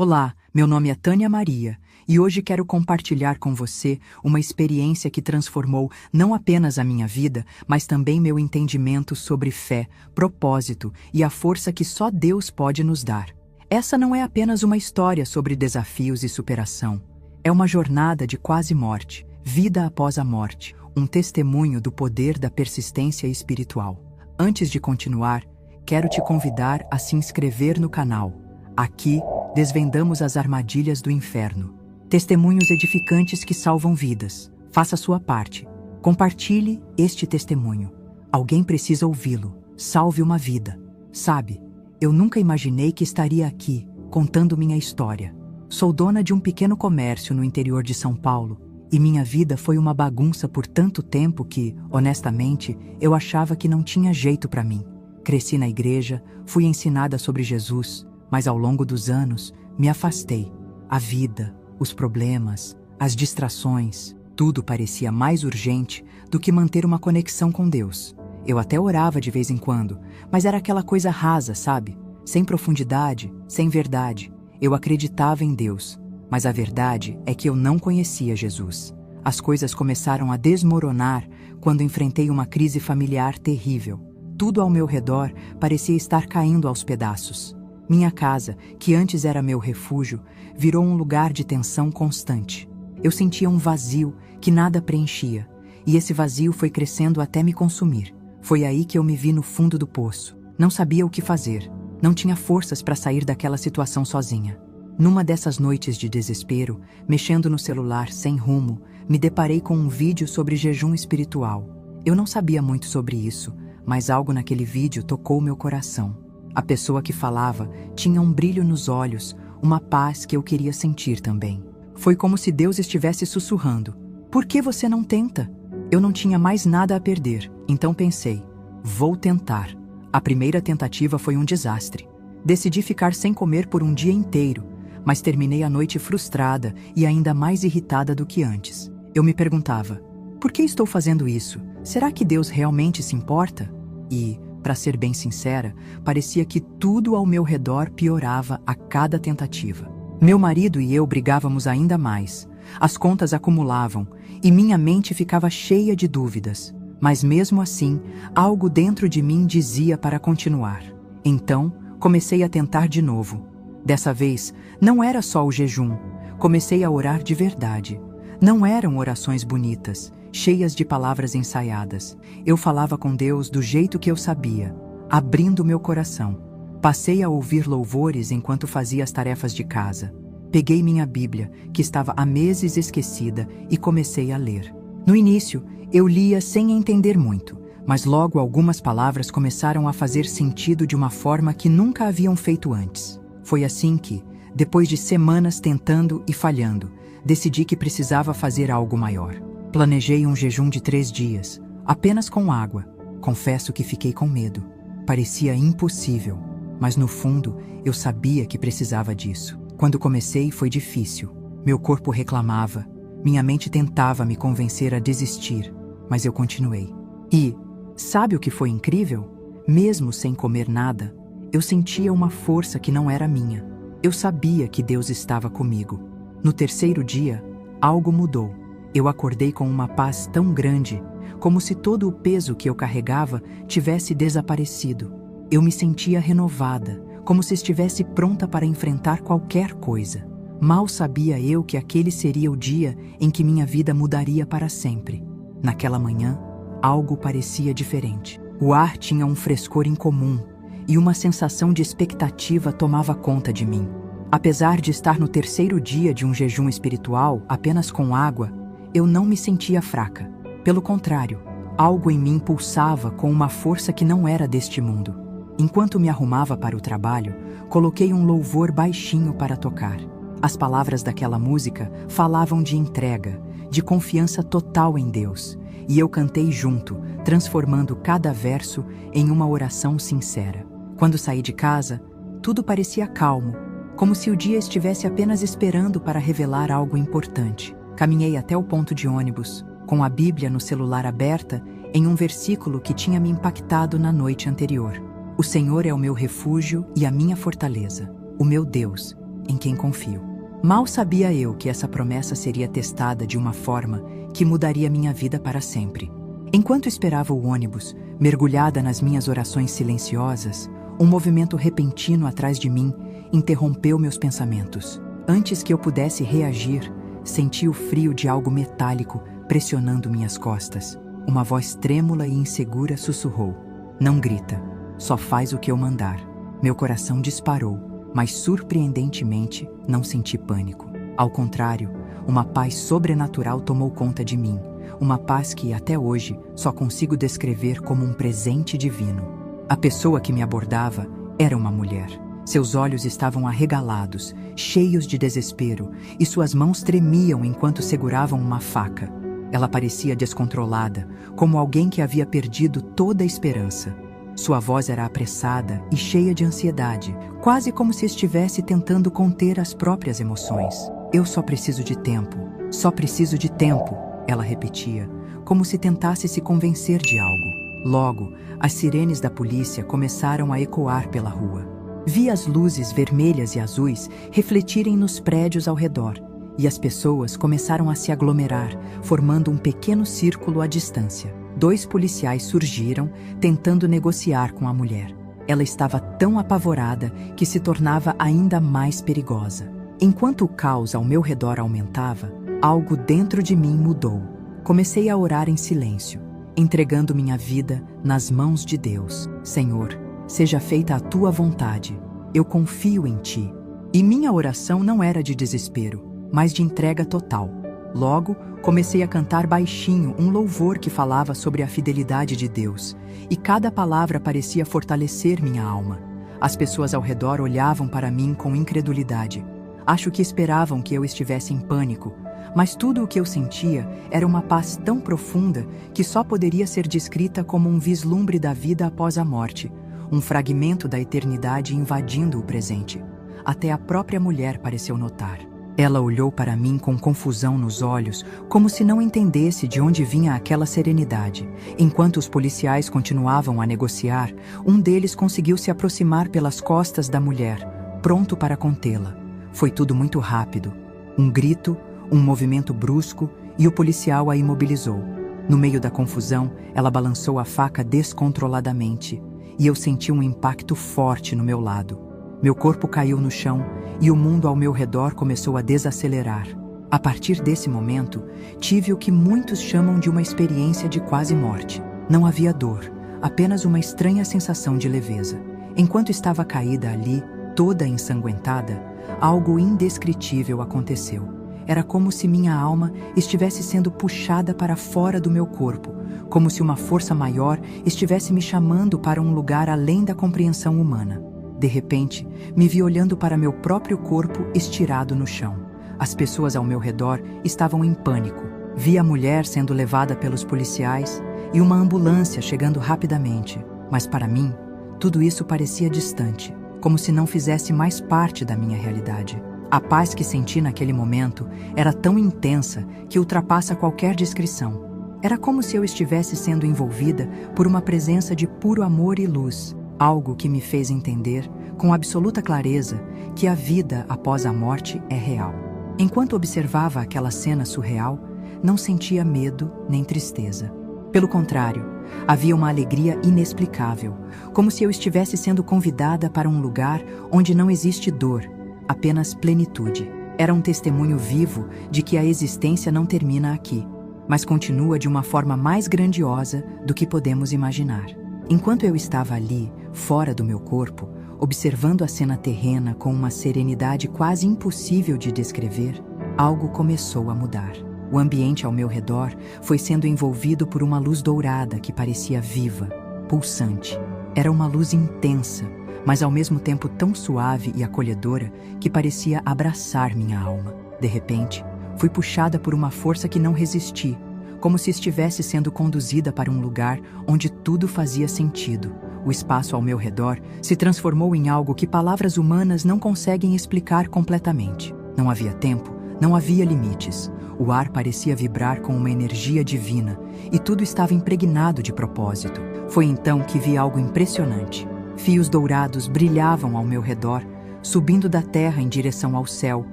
Olá, meu nome é Tânia Maria e hoje quero compartilhar com você uma experiência que transformou não apenas a minha vida, mas também meu entendimento sobre fé, propósito e a força que só Deus pode nos dar. Essa não é apenas uma história sobre desafios e superação. É uma jornada de quase morte, vida após a morte, um testemunho do poder da persistência espiritual. Antes de continuar, quero te convidar a se inscrever no canal. Aqui, desvendamos as armadilhas do inferno. Testemunhos edificantes que salvam vidas. Faça sua parte. Compartilhe este testemunho. Alguém precisa ouvi-lo. Salve uma vida. Sabe, eu nunca imaginei que estaria aqui, contando minha história. Sou dona de um pequeno comércio no interior de São Paulo, e minha vida foi uma bagunça por tanto tempo que, honestamente, eu achava que não tinha jeito para mim. Cresci na igreja, fui ensinada sobre Jesus, mas ao longo dos anos, me afastei. A vida, os problemas, as distrações, tudo parecia mais urgente do que manter uma conexão com Deus. Eu até orava de vez em quando, mas era aquela coisa rasa, sabe? Sem profundidade, sem verdade. Eu acreditava em Deus, mas a verdade é que eu não conhecia Jesus. As coisas começaram a desmoronar quando enfrentei uma crise familiar terrível. Tudo ao meu redor parecia estar caindo aos pedaços. Minha casa, que antes era meu refúgio, virou um lugar de tensão constante. Eu sentia um vazio que nada preenchia, e esse vazio foi crescendo até me consumir. Foi aí que eu me vi no fundo do poço. Não sabia o que fazer, não tinha forças para sair daquela situação sozinha. Numa dessas noites de desespero, mexendo no celular sem rumo, me deparei com um vídeo sobre jejum espiritual. Eu não sabia muito sobre isso, mas algo naquele vídeo tocou meu coração. A pessoa que falava tinha um brilho nos olhos, uma paz que eu queria sentir também. Foi como se Deus estivesse sussurrando: "Por que você não tenta?" Eu não tinha mais nada a perder, então pensei: vou tentar. A primeira tentativa foi um desastre. Decidi ficar sem comer por um dia inteiro, mas terminei a noite frustrada e ainda mais irritada do que antes. Eu me perguntava: por que estou fazendo isso? Será que Deus realmente se importa? E, para ser bem sincera, parecia que tudo ao meu redor piorava a cada tentativa. Meu marido e eu brigávamos ainda mais. As contas acumulavam e minha mente ficava cheia de dúvidas. Mas mesmo assim, algo dentro de mim dizia para continuar. Então, comecei a tentar de novo. Dessa vez, não era só o jejum. Comecei a orar de verdade. Não eram orações bonitas, cheias de palavras ensaiadas. Eu falava com Deus do jeito que eu sabia, abrindo meu coração. Passei a ouvir louvores enquanto fazia as tarefas de casa. Peguei minha Bíblia, que estava há meses esquecida, e comecei a ler. No início, eu lia sem entender muito, mas logo algumas palavras começaram a fazer sentido de uma forma que nunca haviam feito antes. Foi assim que, depois de semanas tentando e falhando, decidi que precisava fazer algo maior. Planejei um jejum de 3 dias, apenas com água. Confesso que fiquei com medo. Parecia impossível, mas no fundo eu sabia que precisava disso. Quando comecei foi difícil. Meu corpo reclamava, minha mente tentava me convencer a desistir, mas eu continuei. E, sabe o que foi incrível? Mesmo sem comer nada, eu sentia uma força que não era minha. Eu sabia que Deus estava comigo. No 3º dia, algo mudou. Eu acordei com uma paz tão grande, como se todo o peso que eu carregava tivesse desaparecido. Eu me sentia renovada, como se estivesse pronta para enfrentar qualquer coisa. Mal sabia eu que aquele seria o dia em que minha vida mudaria para sempre. Naquela manhã, algo parecia diferente. O ar tinha um frescor incomum, e uma sensação de expectativa tomava conta de mim. Apesar de estar no 3º dia de um jejum espiritual, apenas com água, eu não me sentia fraca. Pelo contrário, algo em mim pulsava com uma força que não era deste mundo. Enquanto me arrumava para o trabalho, coloquei um louvor baixinho para tocar. As palavras daquela música falavam de entrega, de confiança total em Deus, e eu cantei junto, transformando cada verso em uma oração sincera. Quando saí de casa, tudo parecia calmo, como se o dia estivesse apenas esperando para revelar algo importante. Caminhei até o ponto de ônibus, com a Bíblia no celular aberta, em um versículo que tinha me impactado na noite anterior. O Senhor é o meu refúgio e a minha fortaleza, o meu Deus. em quem confio. Mal sabia eu que essa promessa seria testada de uma forma que mudaria minha vida para sempre. Enquanto esperava o ônibus, mergulhada nas minhas orações silenciosas, um movimento repentino atrás de mim interrompeu meus pensamentos. Antes que eu pudesse reagir, senti o frio de algo metálico pressionando minhas costas. Uma voz trêmula e insegura sussurrou: "Não grita, só faz o que eu mandar." Meu coração disparou, mas surpreendentemente não senti pânico. Ao contrário, uma paz sobrenatural tomou conta de mim, uma paz que, até hoje, só consigo descrever como um presente divino. A pessoa que me abordava era uma mulher. Seus olhos estavam arregalados, cheios de desespero, e suas mãos tremiam enquanto seguravam uma faca. Ela parecia descontrolada, como alguém que havia perdido toda a esperança. Sua voz era apressada e cheia de ansiedade, quase como se estivesse tentando conter as próprias emoções. "Eu só preciso de tempo, só preciso de tempo", ela repetia, como se tentasse se convencer de algo. Logo, as sirenes da polícia começaram a ecoar pela rua. Vi as luzes vermelhas e azuis refletirem nos prédios ao redor, e as pessoas começaram a se aglomerar, formando um pequeno círculo à distância. 2 policiais surgiram, tentando negociar com a mulher. Ela estava tão apavorada que se tornava ainda mais perigosa. Enquanto o caos ao meu redor aumentava, algo dentro de mim mudou. Comecei a orar em silêncio, entregando minha vida nas mãos de Deus. "Senhor, seja feita a tua vontade. Eu confio em ti." E minha oração não era de desespero, mas de entrega total. Logo, comecei a cantar baixinho um louvor que falava sobre a fidelidade de Deus, e cada palavra parecia fortalecer minha alma. As pessoas ao redor olhavam para mim com incredulidade. Acho que esperavam que eu estivesse em pânico, mas tudo o que eu sentia era uma paz tão profunda que só poderia ser descrita como um vislumbre da vida após a morte, um fragmento da eternidade invadindo o presente. Até a própria mulher pareceu notar. Ela olhou para mim com confusão nos olhos, como se não entendesse de onde vinha aquela serenidade. Enquanto os policiais continuavam a negociar, um deles conseguiu se aproximar pelas costas da mulher, pronto para contê-la. Foi tudo muito rápido. Um grito, um movimento brusco, e o policial a imobilizou. No meio da confusão, ela balançou a faca descontroladamente, e eu senti um impacto forte no meu lado. Meu corpo caiu no chão e o mundo ao meu redor começou a desacelerar. A partir desse momento, tive o que muitos chamam de uma experiência de quase morte. Não havia dor, apenas uma estranha sensação de leveza. Enquanto estava caída ali, toda ensanguentada, algo indescritível aconteceu. Era como se minha alma estivesse sendo puxada para fora do meu corpo, como se uma força maior estivesse me chamando para um lugar além da compreensão humana. De repente, me vi olhando para meu próprio corpo estirado no chão. As pessoas ao meu redor estavam em pânico. Vi a mulher sendo levada pelos policiais e uma ambulância chegando rapidamente. Mas para mim, tudo isso parecia distante, como se não fizesse mais parte da minha realidade. A paz que senti naquele momento era tão intensa que ultrapassa qualquer descrição. Era como se eu estivesse sendo envolvida por uma presença de puro amor e luz. Algo que me fez entender, com absoluta clareza, que a vida após a morte é real. Enquanto observava aquela cena surreal, não sentia medo nem tristeza. Pelo contrário, havia uma alegria inexplicável, como se eu estivesse sendo convidada para um lugar onde não existe dor, apenas plenitude. Era um testemunho vivo de que a existência não termina aqui, mas continua de uma forma mais grandiosa do que podemos imaginar. Enquanto eu estava ali, fora do meu corpo, observando a cena terrena com uma serenidade quase impossível de descrever, algo começou a mudar. O ambiente ao meu redor foi sendo envolvido por uma luz dourada que parecia viva, pulsante. Era uma luz intensa, mas ao mesmo tempo tão suave e acolhedora que parecia abraçar minha alma. De repente, fui puxada por uma força que não resisti, como se estivesse sendo conduzida para um lugar onde tudo fazia sentido. O espaço ao meu redor se transformou em algo que palavras humanas não conseguem explicar completamente. Não havia tempo, não havia limites. O ar parecia vibrar com uma energia divina e tudo estava impregnado de propósito. Foi então que vi algo impressionante. Fios dourados brilhavam ao meu redor, subindo da terra em direção ao céu,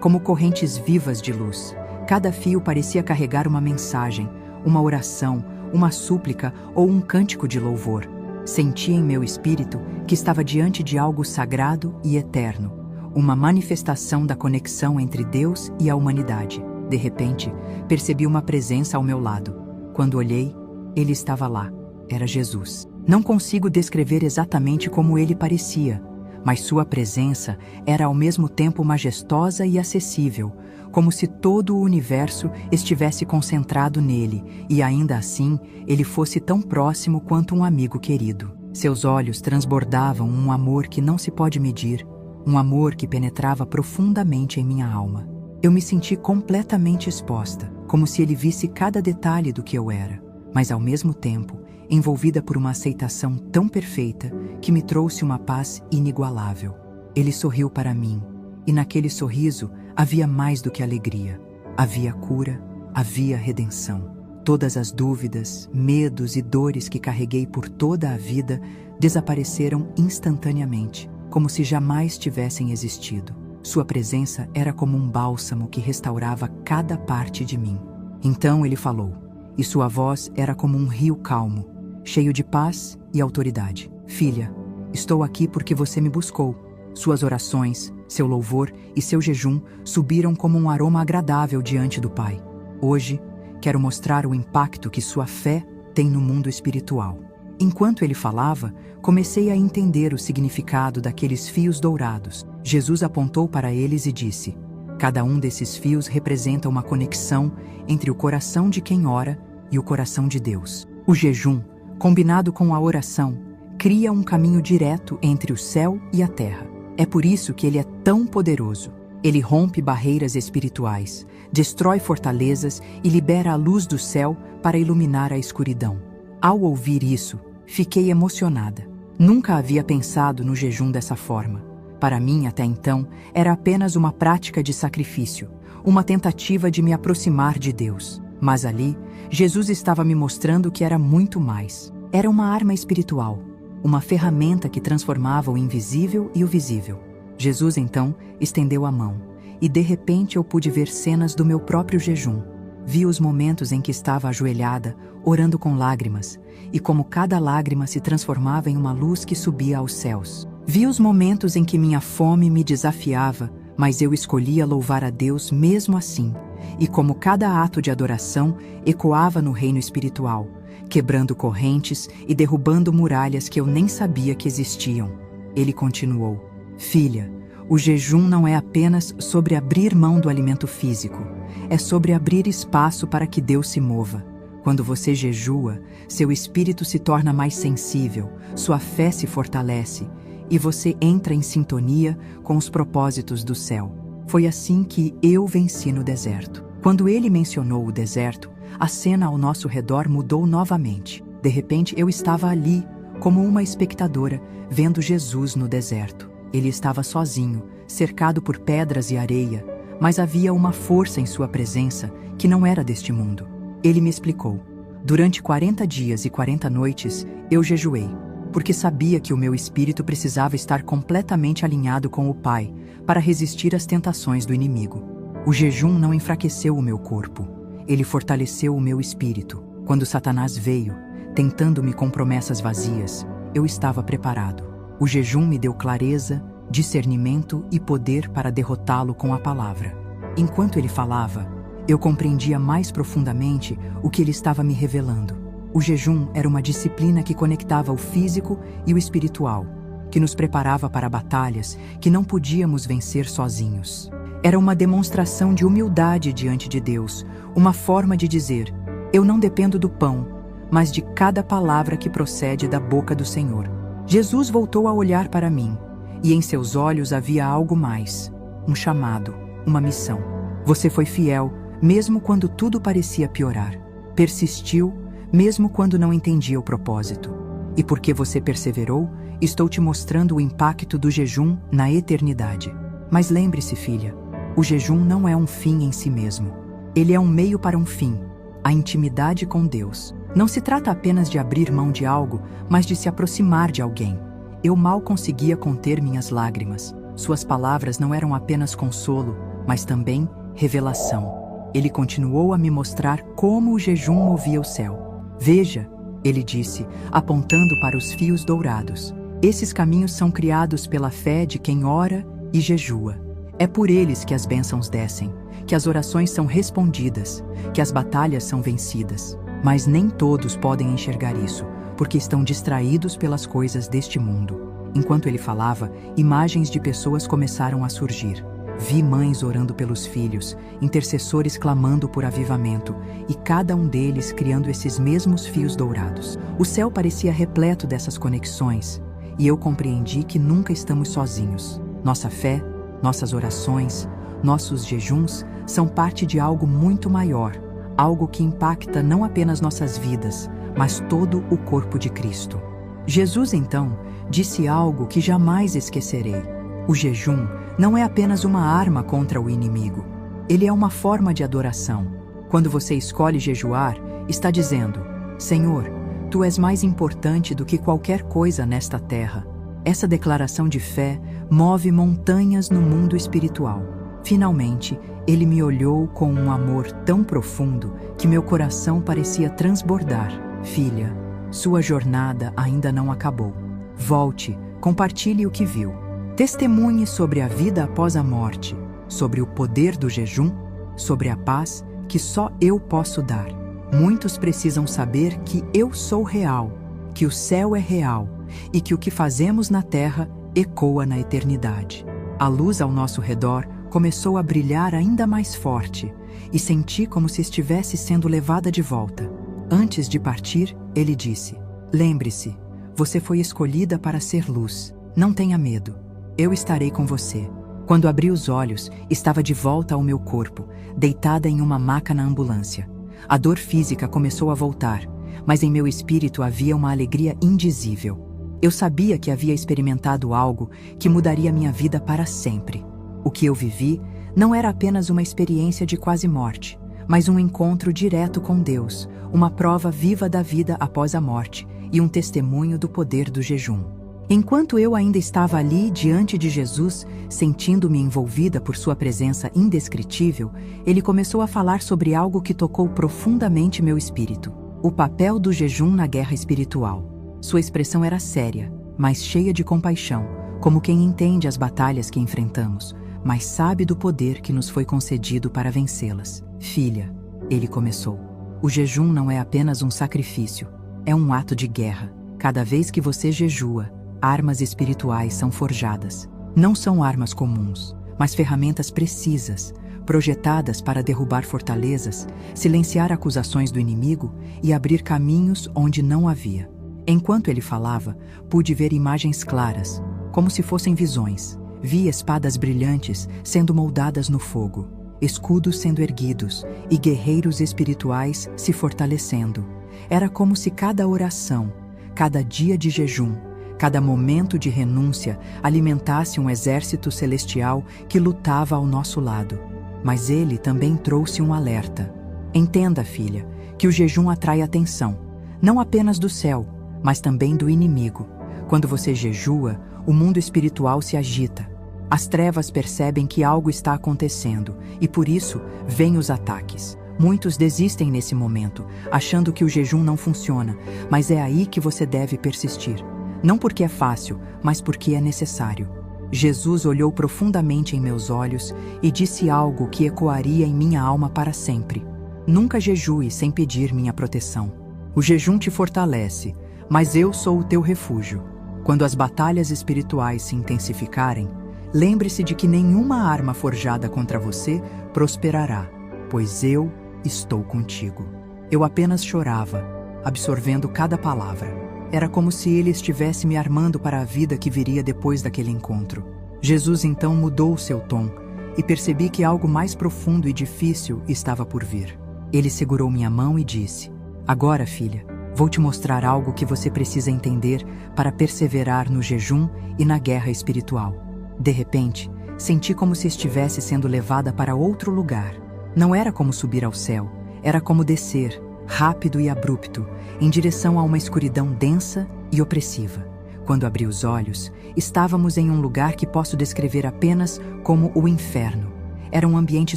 como correntes vivas de luz. Cada fio parecia carregar uma mensagem, uma oração, uma súplica ou um cântico de louvor. Senti em meu espírito que estava diante de algo sagrado e eterno, uma manifestação da conexão entre Deus e a humanidade. De repente, percebi uma presença ao meu lado. Quando olhei, ele estava lá. Era Jesus. Não consigo descrever exatamente como ele parecia, mas sua presença era ao mesmo tempo majestosa e acessível, como se todo o universo estivesse concentrado nele, e ainda assim ele fosse tão próximo quanto um amigo querido. Seus olhos transbordavam um amor que não se pode medir, um amor que penetrava profundamente em minha alma. Eu me senti completamente exposta, como se ele visse cada detalhe do que eu era, mas ao mesmo tempo envolvida por uma aceitação tão perfeita que me trouxe uma paz inigualável. Ele sorriu para mim, e naquele sorriso havia mais do que alegria. Havia cura, havia redenção. Todas as dúvidas, medos e dores que carreguei por toda a vida desapareceram instantaneamente, como se jamais tivessem existido. Sua presença era como um bálsamo que restaurava cada parte de mim. Então ele falou, e sua voz era como um rio calmo, cheio de paz e autoridade. Filha, estou aqui porque você me buscou. Suas orações, seu louvor e seu jejum subiram como um aroma agradável diante do Pai. Hoje, quero mostrar o impacto que sua fé tem no mundo espiritual. Enquanto ele falava, comecei a entender o significado daqueles fios dourados. Jesus apontou para eles e disse: cada um desses fios representa uma conexão entre o coração de quem ora e o coração de Deus. O jejum, combinado com a oração, cria um caminho direto entre o céu e a terra. É por isso que ele é tão poderoso. Ele rompe barreiras espirituais, destrói fortalezas e libera a luz do céu para iluminar a escuridão. Ao ouvir isso, fiquei emocionada. Nunca havia pensado no jejum dessa forma. Para mim, até então, era apenas uma prática de sacrifício, uma tentativa de me aproximar de Deus. Mas ali, Jesus estava me mostrando que era muito mais. Era uma arma espiritual, uma ferramenta que transformava o invisível e o visível. Jesus, então, estendeu a mão, e de repente eu pude ver cenas do meu próprio jejum. Vi os momentos em que estava ajoelhada, orando com lágrimas, e como cada lágrima se transformava em uma luz que subia aos céus. Vi os momentos em que minha fome me desafiava, mas eu escolhia louvar a Deus mesmo assim, e como cada ato de adoração ecoava no reino espiritual, quebrando correntes e derrubando muralhas que eu nem sabia que existiam. Ele continuou: filha, o jejum não é apenas sobre abrir mão do alimento físico, é sobre abrir espaço para que Deus se mova. Quando você jejua, seu espírito se torna mais sensível, sua fé se fortalece e você entra em sintonia com os propósitos do céu. Foi assim que eu venci no deserto. Quando ele mencionou o deserto, a cena ao nosso redor mudou novamente. De repente, eu estava ali, como uma espectadora, vendo Jesus no deserto. Ele estava sozinho, cercado por pedras e areia, mas havia uma força em sua presença que não era deste mundo. Ele me explicou: durante 40 dias e 40 noites, eu jejuei, porque sabia que o meu espírito precisava estar completamente alinhado com o Pai para resistir às tentações do inimigo. O jejum não enfraqueceu o meu corpo, ele fortaleceu o meu espírito. Quando Satanás veio, tentando-me com promessas vazias, eu estava preparado. O jejum me deu clareza, discernimento e poder para derrotá-lo com a palavra. Enquanto ele falava, eu compreendia mais profundamente o que ele estava me revelando. O jejum era uma disciplina que conectava o físico e o espiritual, que nos preparava para batalhas que não podíamos vencer sozinhos. Era uma demonstração de humildade diante de Deus, uma forma de dizer: eu não dependo do pão, mas de cada palavra que procede da boca do Senhor. Jesus voltou a olhar para mim, e em seus olhos havia algo mais, um chamado, uma missão. Você foi fiel, mesmo quando tudo parecia piorar. Persistiu, mesmo quando não entendia o propósito. E porque você perseverou, estou te mostrando o impacto do jejum na eternidade. Mas lembre-se, filha, o jejum não é um fim em si mesmo. Ele é um meio para um fim, a intimidade com Deus. Não se trata apenas de abrir mão de algo, mas de se aproximar de alguém. Eu mal conseguia conter minhas lágrimas. Suas palavras não eram apenas consolo, mas também revelação. Ele continuou a me mostrar como o jejum movia o céu. Veja, ele disse, apontando para os fios dourados. Esses caminhos são criados pela fé de quem ora e jejua. É por eles que as bênçãos descem, que as orações são respondidas, que as batalhas são vencidas. Mas nem todos podem enxergar isso, porque estão distraídos pelas coisas deste mundo. Enquanto ele falava, imagens de pessoas começaram a surgir. Vi mães orando pelos filhos, intercessores clamando por avivamento, e cada um deles criando esses mesmos fios dourados. O céu parecia repleto dessas conexões, e eu compreendi que nunca estamos sozinhos. Nossa fé, nossas orações, nossos jejuns são parte de algo muito maior, algo que impacta não apenas nossas vidas, mas todo o corpo de Cristo. Jesus, então, disse algo que jamais esquecerei. O jejum não é apenas uma arma contra o inimigo. Ele é uma forma de adoração. Quando você escolhe jejuar, está dizendo: Senhor, Tu és mais importante do que qualquer coisa nesta terra. Essa declaração de fé move montanhas no mundo espiritual. Finalmente, ele me olhou com um amor tão profundo que meu coração parecia transbordar. Filha, sua jornada ainda não acabou. Volte, compartilhe o que viu. Testemunhe sobre a vida após a morte, sobre o poder do jejum, sobre a paz que só eu posso dar. Muitos precisam saber que eu sou real, que o céu é real e que o que fazemos na terra ecoa na eternidade. A luz ao nosso redor começou a brilhar ainda mais forte e senti como se estivesse sendo levada de volta. Antes de partir, ele disse: Lembre-se, você foi escolhida para ser luz. Não tenha medo. Eu estarei com você. Quando abri os olhos, estava de volta ao meu corpo, deitada em uma maca na ambulância. A dor física começou a voltar, mas em meu espírito havia uma alegria indizível. Eu sabia que havia experimentado algo que mudaria minha vida para sempre. O que eu vivi não era apenas uma experiência de quase morte, mas um encontro direto com Deus, uma prova viva da vida após a morte e um testemunho do poder do jejum. Enquanto eu ainda estava ali diante de Jesus, sentindo-me envolvida por sua presença indescritível, ele começou a falar sobre algo que tocou profundamente meu espírito: o papel do jejum na guerra espiritual. Sua expressão era séria, mas cheia de compaixão, como quem entende as batalhas que enfrentamos, mas sabe do poder que nos foi concedido para vencê-las. Filha, ele começou, o jejum não é apenas um sacrifício, é um ato de guerra. Cada vez que você jejua, armas espirituais são forjadas. Não são armas comuns, mas ferramentas precisas, projetadas para derrubar fortalezas, silenciar acusações do inimigo e abrir caminhos onde não havia. Enquanto ele falava, pude ver imagens claras, como se fossem visões. Vi espadas brilhantes sendo moldadas no fogo, escudos sendo erguidos e guerreiros espirituais se fortalecendo. Era como se cada oração, cada dia de jejum, cada momento de renúncia alimentasse um exército celestial que lutava ao nosso lado. Mas ele também trouxe um alerta. Entenda, filha, que o jejum atrai atenção, não apenas do céu, mas também do inimigo. Quando você jejua, o mundo espiritual se agita. As trevas percebem que algo está acontecendo e por isso vêm os ataques. Muitos desistem nesse momento, achando que o jejum não funciona, mas é aí que você deve persistir. Não porque é fácil, mas porque é necessário. Jesus olhou profundamente em meus olhos e disse algo que ecoaria em minha alma para sempre. Nunca jejue sem pedir minha proteção. O jejum te fortalece, mas eu sou o teu refúgio. Quando as batalhas espirituais se intensificarem, lembre-se de que nenhuma arma forjada contra você prosperará, pois eu estou contigo. Eu apenas chorava, absorvendo cada palavra. Era como se ele estivesse me armando para a vida que viria depois daquele encontro. Jesus então mudou seu tom e percebi que algo mais profundo e difícil estava por vir. Ele segurou minha mão e disse: Agora, filha, vou te mostrar algo que você precisa entender para perseverar no jejum e na guerra espiritual. De repente, senti como se estivesse sendo levada para outro lugar. Não era como subir ao céu, era como descer, rápido e abrupto, em direção a uma escuridão densa e opressiva. Quando abri os olhos, estávamos em um lugar que posso descrever apenas como o inferno. Era um ambiente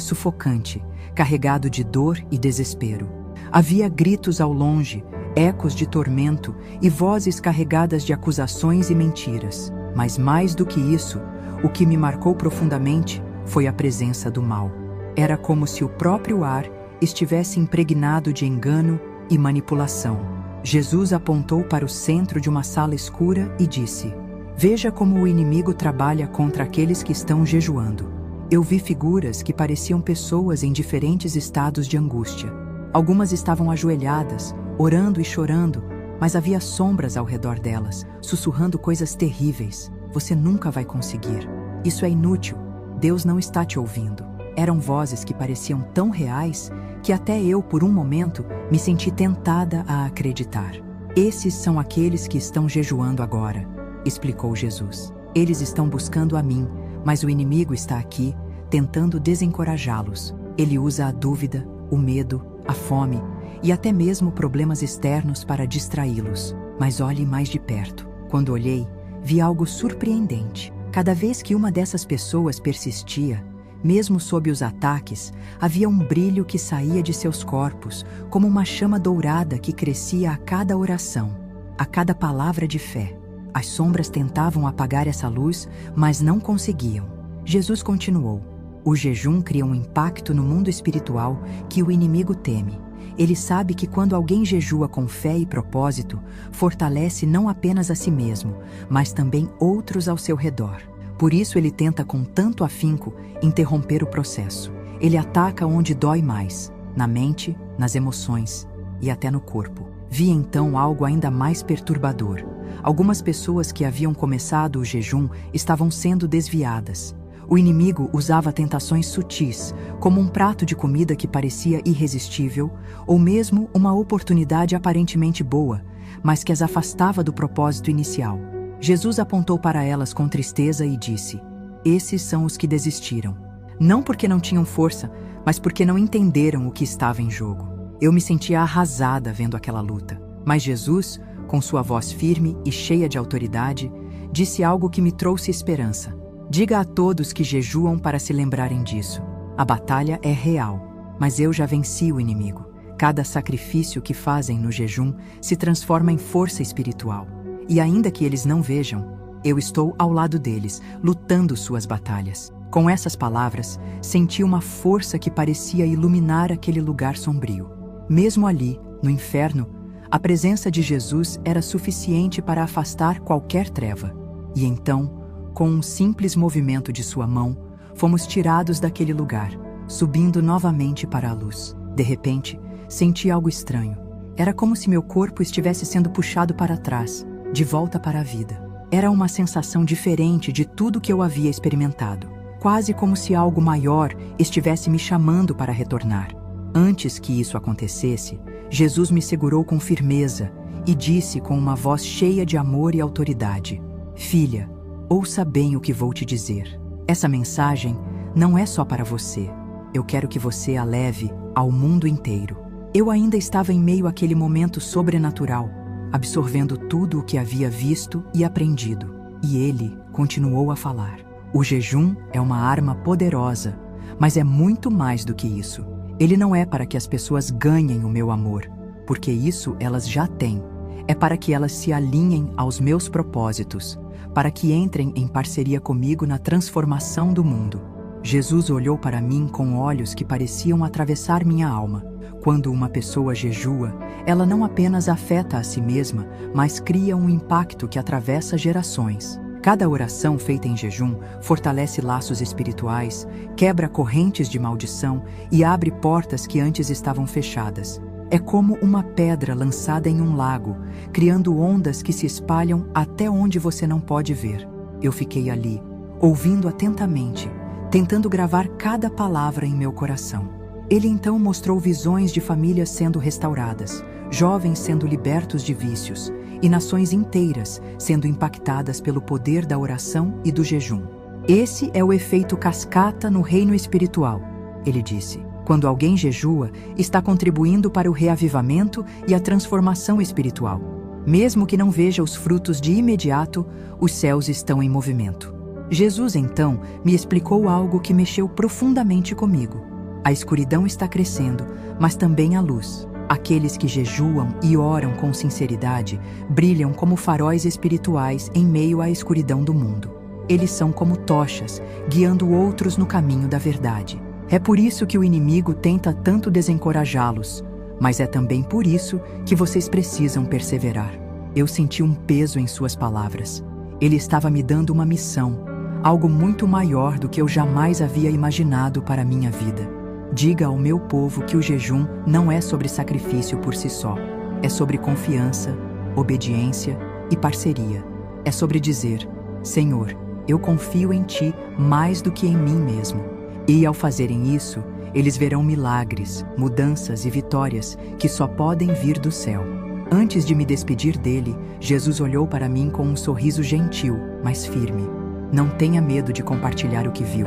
sufocante, carregado de dor e desespero. Havia gritos ao longe, ecos de tormento e vozes carregadas de acusações e mentiras. Mas mais do que isso, o que me marcou profundamente foi a presença do mal. Era como se o próprio ar estivesse impregnado de engano e manipulação. Jesus apontou para o centro de uma sala escura e disse: "Veja como o inimigo trabalha contra aqueles que estão jejuando." Eu vi figuras que pareciam pessoas em diferentes estados de angústia. Algumas estavam ajoelhadas, orando e chorando, mas havia sombras ao redor delas, sussurrando coisas terríveis. "Você nunca vai conseguir. Isso é inútil. Deus não está te ouvindo." Eram vozes que pareciam tão reais que até eu, por um momento, me senti tentada a acreditar. "Esses são aqueles que estão jejuando agora", explicou Jesus. "Eles estão buscando a mim, mas o inimigo está aqui, tentando desencorajá-los. Ele usa a dúvida, o medo, a fome e até mesmo problemas externos para distraí-los. Mas olhe mais de perto." Quando olhei, vi algo surpreendente. Cada vez que uma dessas pessoas persistia, mesmo sob os ataques, havia um brilho que saía de seus corpos, como uma chama dourada que crescia a cada oração, a cada palavra de fé. As sombras tentavam apagar essa luz, mas não conseguiam. Jesus continuou: "O jejum cria um impacto no mundo espiritual que o inimigo teme. Ele sabe que quando alguém jejua com fé e propósito, fortalece não apenas a si mesmo, mas também outros ao seu redor. Por isso ele tenta com tanto afinco interromper o processo. Ele ataca onde dói mais, na mente, nas emoções e até no corpo." Vi então algo ainda mais perturbador. Algumas pessoas que haviam começado o jejum estavam sendo desviadas. O inimigo usava tentações sutis, como um prato de comida que parecia irresistível, ou mesmo uma oportunidade aparentemente boa, mas que as afastava do propósito inicial. Jesus apontou para elas com tristeza e disse: "Esses são os que desistiram. Não porque não tinham força, mas porque não entenderam o que estava em jogo." Eu me sentia arrasada vendo aquela luta. Mas Jesus, com sua voz firme e cheia de autoridade, disse algo que me trouxe esperança: "Diga a todos que jejuam para se lembrarem disso. A batalha é real, mas eu já venci o inimigo. Cada sacrifício que fazem no jejum se transforma em força espiritual. E ainda que eles não vejam, eu estou ao lado deles, lutando suas batalhas." Com essas palavras, senti uma força que parecia iluminar aquele lugar sombrio. Mesmo ali, no inferno, a presença de Jesus era suficiente para afastar qualquer treva. E então, com um simples movimento de sua mão, fomos tirados daquele lugar, subindo novamente para a luz. De repente, senti algo estranho. Era como se meu corpo estivesse sendo puxado para trás, de volta para a vida. Era uma sensação diferente de tudo que eu havia experimentado, quase como se algo maior estivesse me chamando para retornar. Antes que isso acontecesse, Jesus me segurou com firmeza e disse com uma voz cheia de amor e autoridade: "Filha, ouça bem o que vou te dizer. Essa mensagem não é só para você. Eu quero que você a leve ao mundo inteiro." Eu ainda estava em meio àquele momento sobrenatural, absorvendo tudo o que havia visto e aprendido. E ele continuou a falar: "O jejum é uma arma poderosa, mas é muito mais do que isso. Ele não é para que as pessoas ganhem o meu amor, porque isso elas já têm. É para que elas se alinhem aos meus propósitos, para que entrem em parceria comigo na transformação do mundo." Jesus olhou para mim com olhos que pareciam atravessar minha alma. Quando uma pessoa jejua, ela não apenas afeta a si mesma, mas cria um impacto que atravessa gerações. Cada oração feita em jejum fortalece laços espirituais, quebra correntes de maldição e abre portas que antes estavam fechadas. É como uma pedra lançada em um lago, criando ondas que se espalham até onde você não pode ver. Eu fiquei ali, ouvindo atentamente, tentando gravar cada palavra em meu coração. Ele então mostrou visões de famílias sendo restauradas, jovens sendo libertos de vícios e nações inteiras sendo impactadas pelo poder da oração e do jejum. "Esse é o efeito cascata no reino espiritual", ele disse. "Quando alguém jejua, está contribuindo para o reavivamento e a transformação espiritual. Mesmo que não veja os frutos de imediato, os céus estão em movimento. Jesus, então, me explicou algo que mexeu profundamente comigo. A escuridão está crescendo, mas também a luz. Aqueles que jejuam e oram com sinceridade brilham como faróis espirituais em meio à escuridão do mundo. Eles são como tochas, guiando outros no caminho da verdade. É por isso que o inimigo tenta tanto desencorajá-los, mas é também por isso que vocês precisam perseverar. Eu senti um peso em suas palavras. Ele estava me dando uma missão, algo muito maior do que eu jamais havia imaginado para a minha vida. Diga ao meu povo que o jejum não é sobre sacrifício por si só. É sobre confiança, obediência e parceria. É sobre dizer: Senhor, eu confio em Ti mais do que em mim mesmo. E ao fazerem isso, eles verão milagres, mudanças e vitórias que só podem vir do céu. Antes de me despedir dele, Jesus olhou para mim com um sorriso gentil, mas firme. Não tenha medo de compartilhar o que viu.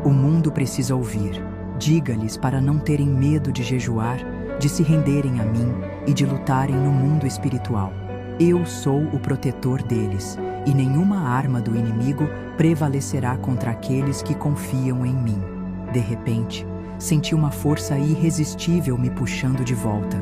O mundo precisa ouvir. Diga-lhes para não terem medo de jejuar, de se renderem a mim e de lutarem no mundo espiritual. Eu sou o protetor deles, e nenhuma arma do inimigo prevalecerá contra aqueles que confiam em mim. De repente, senti uma força irresistível me puxando de volta.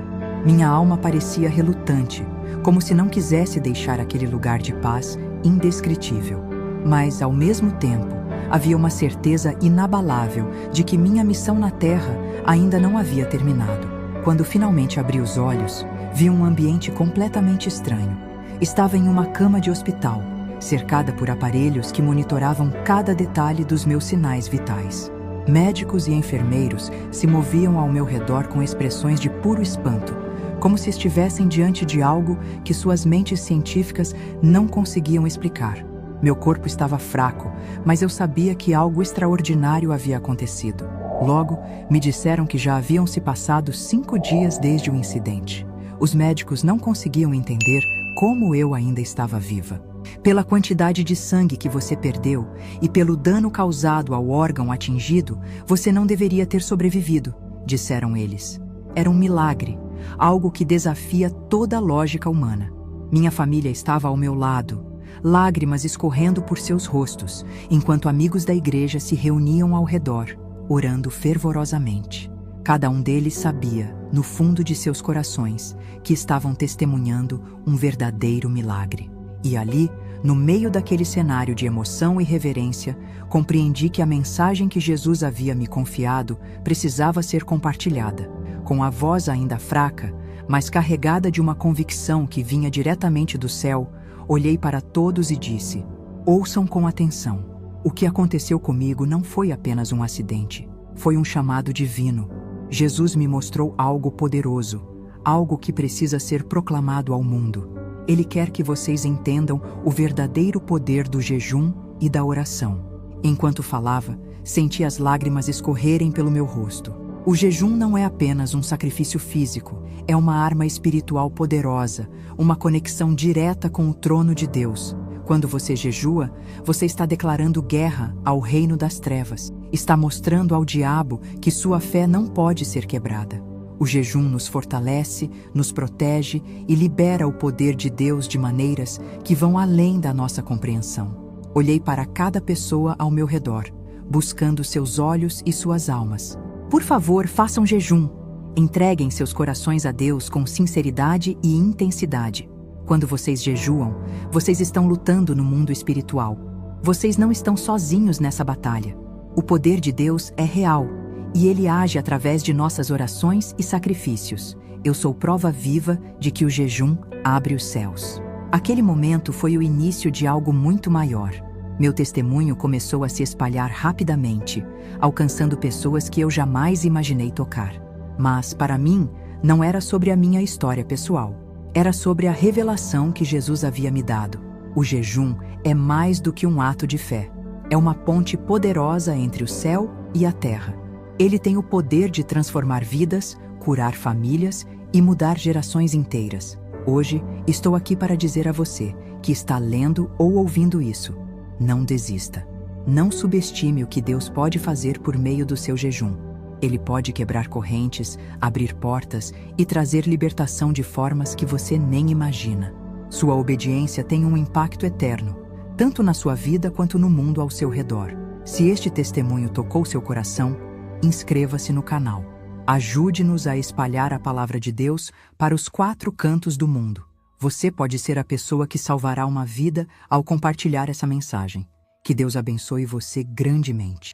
Minha alma parecia relutante, como se não quisesse deixar aquele lugar de paz indescritível. Mas, ao mesmo tempo, havia uma certeza inabalável de que minha missão na Terra ainda não havia terminado. Quando finalmente abri os olhos, vi um ambiente completamente estranho. Estava em uma cama de hospital, cercada por aparelhos que monitoravam cada detalhe dos meus sinais vitais. Médicos e enfermeiros se moviam ao meu redor com expressões de puro espanto, como se estivessem diante de algo que suas mentes científicas não conseguiam explicar. Meu corpo estava fraco, mas eu sabia que algo extraordinário havia acontecido. Logo, me disseram que já haviam se passado 5 dias desde o incidente. Os médicos não conseguiam entender como eu ainda estava viva. Pela quantidade de sangue que você perdeu e pelo dano causado ao órgão atingido, você não deveria ter sobrevivido, disseram eles. Era um milagre, algo que desafia toda a lógica humana. Minha família estava ao meu lado, lágrimas escorrendo por seus rostos, enquanto amigos da igreja se reuniam ao redor, orando fervorosamente. Cada um deles sabia, no fundo de seus corações, que estavam testemunhando um verdadeiro milagre. E ali, no meio daquele cenário de emoção e reverência, compreendi que a mensagem que Jesus havia me confiado precisava ser compartilhada. Com a voz ainda fraca, mas carregada de uma convicção que vinha diretamente do céu, olhei para todos e disse: ouçam com atenção. O que aconteceu comigo não foi apenas um acidente. Foi um chamado divino. Jesus me mostrou algo poderoso, algo que precisa ser proclamado ao mundo. Ele quer que vocês entendam o verdadeiro poder do jejum e da oração. Enquanto falava, senti as lágrimas escorrerem pelo meu rosto. O jejum não é apenas um sacrifício físico, é uma arma espiritual poderosa, uma conexão direta com o trono de Deus. Quando você jejua, você está declarando guerra ao reino das trevas. Está mostrando ao diabo que sua fé não pode ser quebrada. O jejum nos fortalece, nos protege e libera o poder de Deus de maneiras que vão além da nossa compreensão. Olhei para cada pessoa ao meu redor, buscando seus olhos e suas almas. Por favor, façam jejum. Entreguem seus corações a Deus com sinceridade e intensidade. Quando vocês jejuam, vocês estão lutando no mundo espiritual. Vocês não estão sozinhos nessa batalha. O poder de Deus é real, e Ele age através de nossas orações e sacrifícios. Eu sou prova viva de que o jejum abre os céus. Aquele momento foi o início de algo muito maior. Meu testemunho começou a se espalhar rapidamente, alcançando pessoas que eu jamais imaginei tocar. Mas, para mim, não era sobre a minha história pessoal. Era sobre a revelação que Jesus havia me dado. O jejum é mais do que um ato de fé. É uma ponte poderosa entre o céu e a terra. Ele tem o poder de transformar vidas, curar famílias e mudar gerações inteiras. Hoje, estou aqui para dizer a você que está lendo ou ouvindo isso: não desista. Não subestime o que Deus pode fazer por meio do seu jejum. Ele pode quebrar correntes, abrir portas e trazer libertação de formas que você nem imagina. Sua obediência tem um impacto eterno, tanto na sua vida quanto no mundo ao seu redor. Se este testemunho tocou seu coração, inscreva-se no canal. Ajude-nos a espalhar a palavra de Deus para os 4 cantos do mundo. Você pode ser a pessoa que salvará uma vida ao compartilhar essa mensagem. Que Deus abençoe você grandemente.